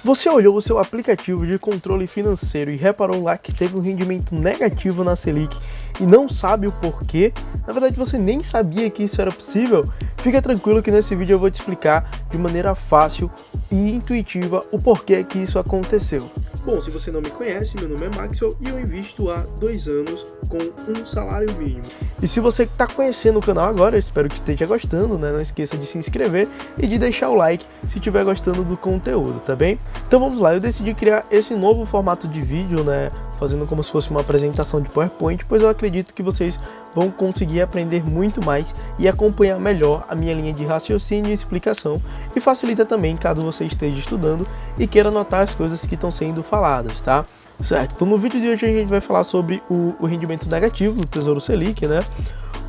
Você olhou o seu aplicativo de controle financeiro e reparou lá que teve um rendimento negativo na Selic e não sabe o porquê? Na verdade, você nem sabia que isso era possível? Fica tranquilo que nesse vídeo eu vou te explicar de maneira fácil e intuitiva o porquê que isso aconteceu. Bom, se você não me conhece, meu nome é Maxwell e eu invisto há 2 anos com um salário mínimo. E se você está conhecendo o canal agora, eu espero que esteja gostando, né? Não esqueça de se inscrever e de deixar o like se estiver gostando do conteúdo, tá bem? Então vamos lá, eu decidi criar esse novo formato de vídeo, né? Fazendo como se fosse uma apresentação de PowerPoint, pois eu acredito que vocês vão conseguir aprender muito mais e acompanhar melhor a minha linha de raciocínio e explicação, e facilita também caso você esteja estudando e queira anotar as coisas que estão sendo faladas, tá? Certo, então no vídeo de hoje a gente vai falar sobre o rendimento negativo do Tesouro Selic, né?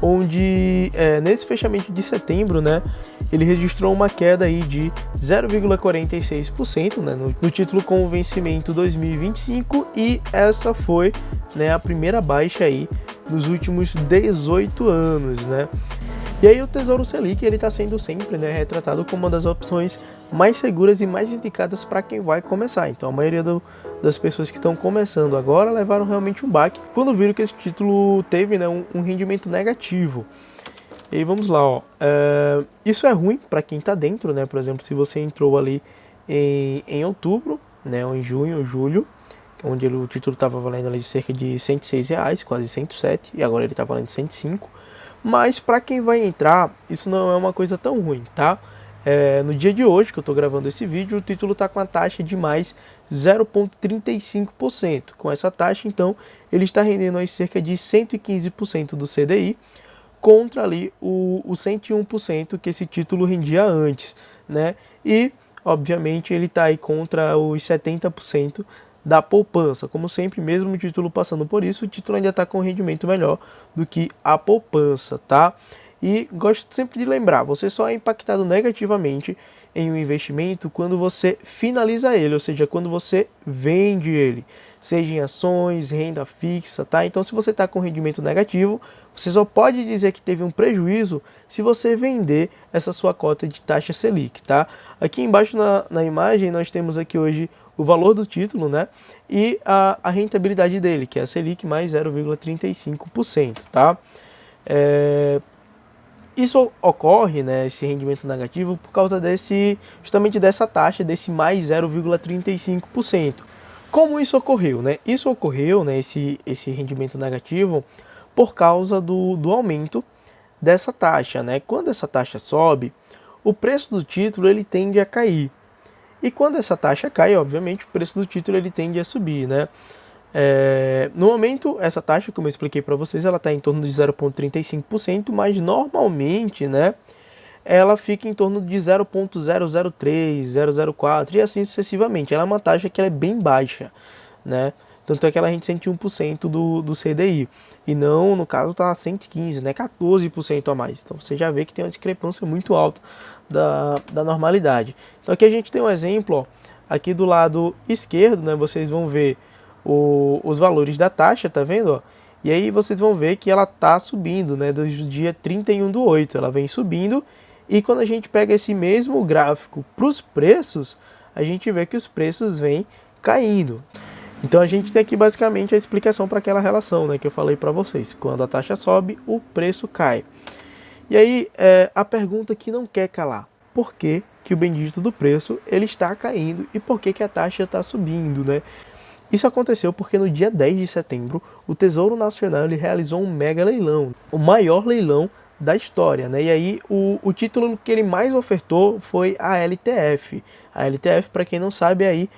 Onde nesse fechamento de setembro, né, ele registrou uma queda aí de 0,46%, né, no título com vencimento 2025, e essa foi, né, a primeira baixa aí nos últimos 18 anos, né? E aí o Tesouro Selic ele está sendo sempre, né, retratado como uma das opções mais seguras e mais indicadas para quem vai começar. Então a maioria das pessoas que estão começando agora levaram realmente um baque quando viram que esse título teve, né, um rendimento negativo. E aí vamos lá, ó. Isso é ruim para quem está dentro, né? Por exemplo, se você entrou ali em outubro, né, ou em junho ou julho, onde o título estava valendo ali cerca de R$106, quase 107, e agora ele está valendo 105. Mas para quem vai entrar, isso não é uma coisa tão ruim, tá? No dia de hoje, que eu estou gravando esse vídeo, o título está com a taxa de mais 0,35%. Com essa taxa, então, ele está rendendo aí cerca de 115% do CDI, contra ali o 101% que esse título rendia antes, né? E, obviamente, ele está aí contra os 70% da poupança. Como sempre, mesmo o título passando por isso, o título ainda está com um rendimento melhor do que a poupança, tá? E gosto sempre de lembrar, você só é impactado negativamente em um investimento quando você finaliza ele, ou seja, quando você vende ele, seja em ações, renda fixa, tá? Então, se você está com rendimento negativo, você só pode dizer que teve um prejuízo se você vender essa sua cota de taxa Selic, tá? Aqui embaixo na imagem nós temos aqui hoje o valor do título, né? E a rentabilidade dele, que é a Selic mais 0,35%, tá? Isso ocorre, né, esse rendimento negativo, por causa justamente dessa taxa, desse mais 0,35%. Como isso ocorreu, né? Isso ocorreu, né, esse rendimento negativo, por causa do aumento dessa taxa, né? Quando essa taxa sobe, o preço do título ele tende a cair. E quando essa taxa cai, obviamente, o preço do título ele tende a subir, né? No momento, essa taxa, como eu expliquei para vocês, ela está em torno de 0,35%, mas normalmente, né, ela fica em torno de 0,003, 0,04 e assim sucessivamente. Ela é uma taxa que ela é bem baixa, né? Tanto é que ela rende 101% do CDI. E não, no caso, está 115, né? 14% a mais. Então você já vê que tem uma discrepância muito alta da normalidade. Então aqui a gente tem um exemplo, ó, aqui do lado esquerdo, né? Vocês vão ver os valores da taxa, tá vendo? Ó? E aí vocês vão ver que ela está subindo, né? Do dia 31/8, ela vem subindo. E quando a gente pega esse mesmo gráfico para os preços, a gente vê que os preços vêm caindo. Então a gente tem aqui basicamente a explicação para aquela relação, né, que eu falei para vocês. Quando a taxa sobe, o preço cai. E aí a pergunta que não quer calar: por que o bendito do preço ele está caindo e por que a taxa está subindo, né? Isso aconteceu porque no dia 10 de setembro o Tesouro Nacional ele realizou um mega leilão, o maior leilão da história, né? E aí o título que ele mais ofertou foi a LTF. A LTF, para quem não sabe, aí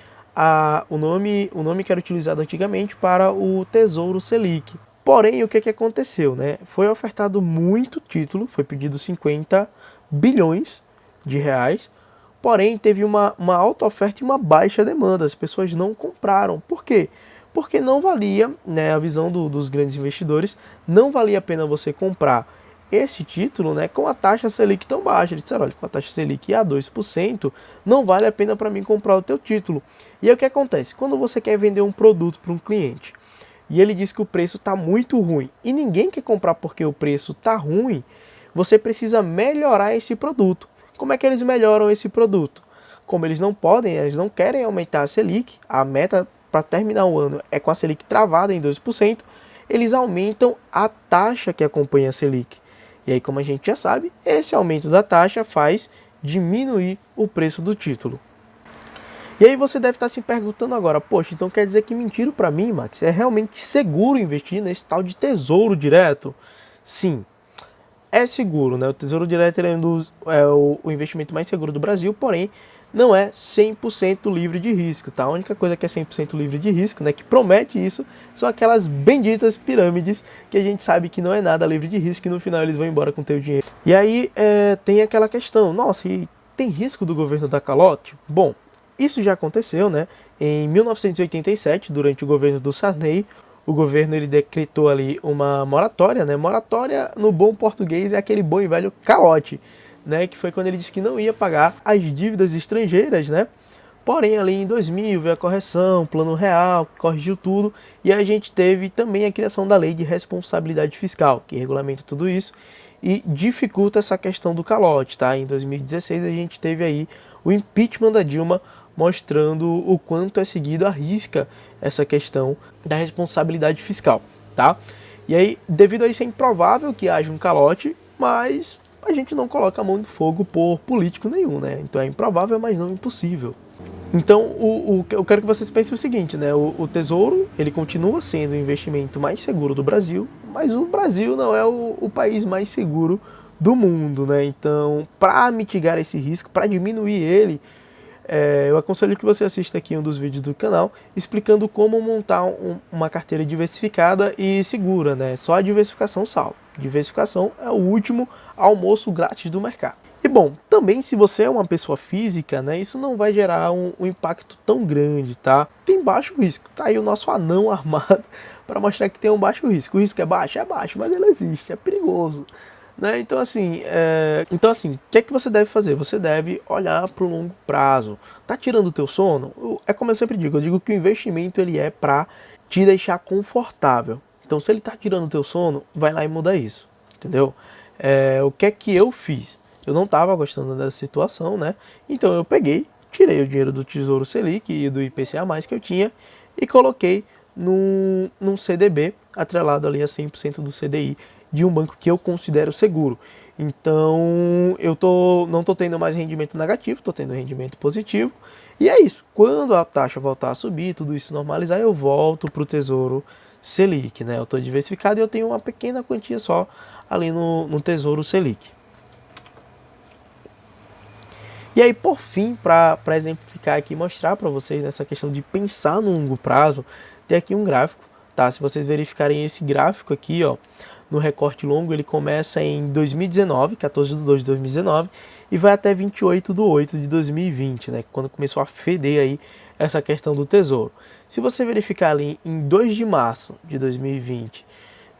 o nome que era utilizado antigamente para o Tesouro Selic. Porém, o que aconteceu, né? Foi ofertado muito título, foi pedido 50 bilhões de reais, porém teve uma alta oferta e uma baixa demanda, as pessoas não compraram. Por quê? Porque não valia, né, a visão dos grandes investidores, não valia a pena você comprar esse título, né, com a taxa Selic tão baixa. Eles disseram: olha, com a taxa Selic a 2%, não vale a pena para mim comprar o teu título. E aí o que acontece? Quando você quer vender um produto para um cliente e ele diz que o preço está muito ruim e ninguém quer comprar porque o preço está ruim, você precisa melhorar esse produto. Como é que eles melhoram esse produto? como eles não podem, eles não querem aumentar a Selic, a meta para terminar o ano é com a Selic travada em 2%, eles aumentam a taxa que acompanha a Selic. E aí, como a gente já sabe, esse aumento da taxa faz diminuir o preço do título. E aí você deve estar se perguntando agora, poxa, então quer dizer que mentiram para mim, Max? É realmente seguro investir nesse tal de tesouro direto? Sim, é seguro, né? O tesouro direto é o investimento mais seguro do Brasil, porém não é 100% livre de risco, tá? A única coisa que é 100% livre de risco, né, que promete isso, são aquelas benditas pirâmides que a gente sabe que não é nada livre de risco e no final eles vão embora com o teu dinheiro. E aí tem aquela questão, nossa, e tem risco do governo dar calote? Bom, isso já aconteceu, né? Em 1987, durante o governo do Sarney, o governo ele decretou ali uma moratória, né? Moratória, no bom português, é aquele bom e velho calote, né? Que foi quando ele disse que não ia pagar as dívidas estrangeiras, né? Porém, ali em 2000 veio a correção, plano real, corrigiu tudo, e a gente teve também a criação da lei de responsabilidade fiscal, que regulamenta tudo isso e dificulta essa questão do calote, tá? Em 2016 a gente teve aí o impeachment da Dilma, mostrando o quanto é seguido à risca essa questão da responsabilidade fiscal, tá? E aí, devido a isso, é improvável que haja um calote, mas a gente não coloca a mão no fogo por político nenhum, né? Então é improvável, mas não impossível. Então, eu quero que vocês pensem o seguinte, né? O Tesouro, ele continua sendo o investimento mais seguro do Brasil, mas o Brasil não é o país mais seguro do mundo, né? Então, para mitigar esse risco, para diminuir ele, eu aconselho que você assista aqui um dos vídeos do canal explicando como montar uma carteira diversificada e segura, né? Só a diversificação salva. Diversificação é o último almoço grátis do mercado. E bom, também se você é uma pessoa física, né, isso não vai gerar um impacto tão grande, tá? Tem baixo risco. Tá aí o nosso anão armado para mostrar que tem um baixo risco. O risco é baixo, mas ele existe, é perigoso. Né? Então assim, o que é que você deve fazer? Você deve olhar para o longo prazo. Tá tirando o teu sono? É como eu sempre digo, que o investimento ele é para te deixar confortável. Então se ele tá tirando o teu sono, vai lá e muda isso, entendeu? O que é que eu fiz? Eu não estava gostando dessa situação, né? Então eu peguei, tirei o dinheiro do Tesouro Selic e do IPCA+, que eu tinha, e coloquei num CDB, atrelado ali a 100% do CDI, de um banco que eu considero seguro. Então eu não tô tendo mais rendimento negativo, tô tendo rendimento positivo. E é isso. Quando a taxa voltar a subir, tudo isso normalizar, eu volto pro Tesouro Selic, né? Eu tô diversificado e eu tenho uma pequena quantia só ali no Tesouro Selic. E aí, por fim, para exemplificar aqui, mostrar para vocês nessa questão de pensar no longo prazo, tem aqui um gráfico, tá? Se vocês verificarem esse gráfico aqui, ó, no recorte longo, ele começa em 2019, 14/2 de 2019, e vai até 28/8 de 2020, né? Quando começou a feder aí essa questão do tesouro. Se você verificar ali em 2 de março de 2020,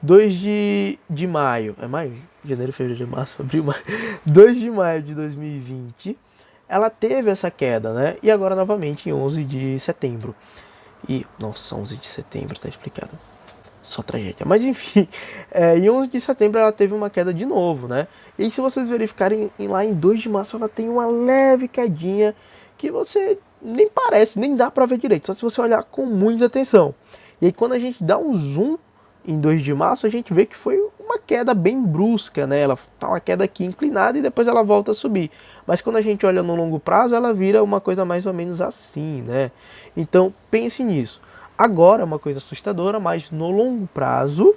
2 de maio, é maio? Janeiro, fevereiro, março, abril, maio. 2 de maio de 2020, ela teve essa queda, né? E agora novamente em 11 de setembro. E, nossa, 11 de setembro, tá explicado. Só tragédia. Mas enfim, em 11 de setembro ela teve uma queda de novo, né? E se vocês verificarem lá em 2 de março ela tem uma leve quedinha que você nem parece, nem dá pra ver direito, só se você olhar com muita atenção. E aí quando a gente dá um zoom em 2 de março, a gente vê que foi uma queda bem brusca, né? Ela tá uma queda aqui inclinada e depois ela volta a subir. Mas quando a gente olha no longo prazo, ela vira uma coisa mais ou menos assim, né? Então pense nisso. Agora é uma coisa assustadora, mas no longo prazo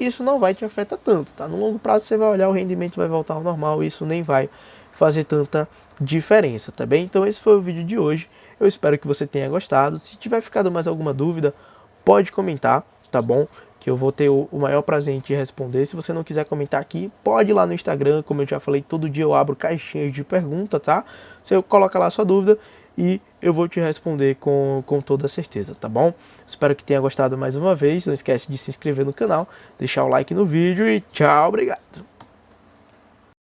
isso não vai te afetar tanto, tá? No longo prazo você vai olhar, o rendimento vai voltar ao normal, isso nem vai fazer tanta diferença, tá bem? Então esse foi o vídeo de hoje. Eu espero que você tenha gostado. Se tiver ficado mais alguma dúvida, pode comentar, tá bom? Que eu vou ter o maior prazer em te responder. Se você não quiser comentar aqui, pode ir lá no Instagram, como eu já falei, todo dia eu abro caixinhas de pergunta, tá? Você coloca lá a sua dúvida e eu vou te responder com toda certeza, tá bom? Espero que tenha gostado mais uma vez. Não esquece de se inscrever no canal, deixar o like no vídeo e tchau, obrigado!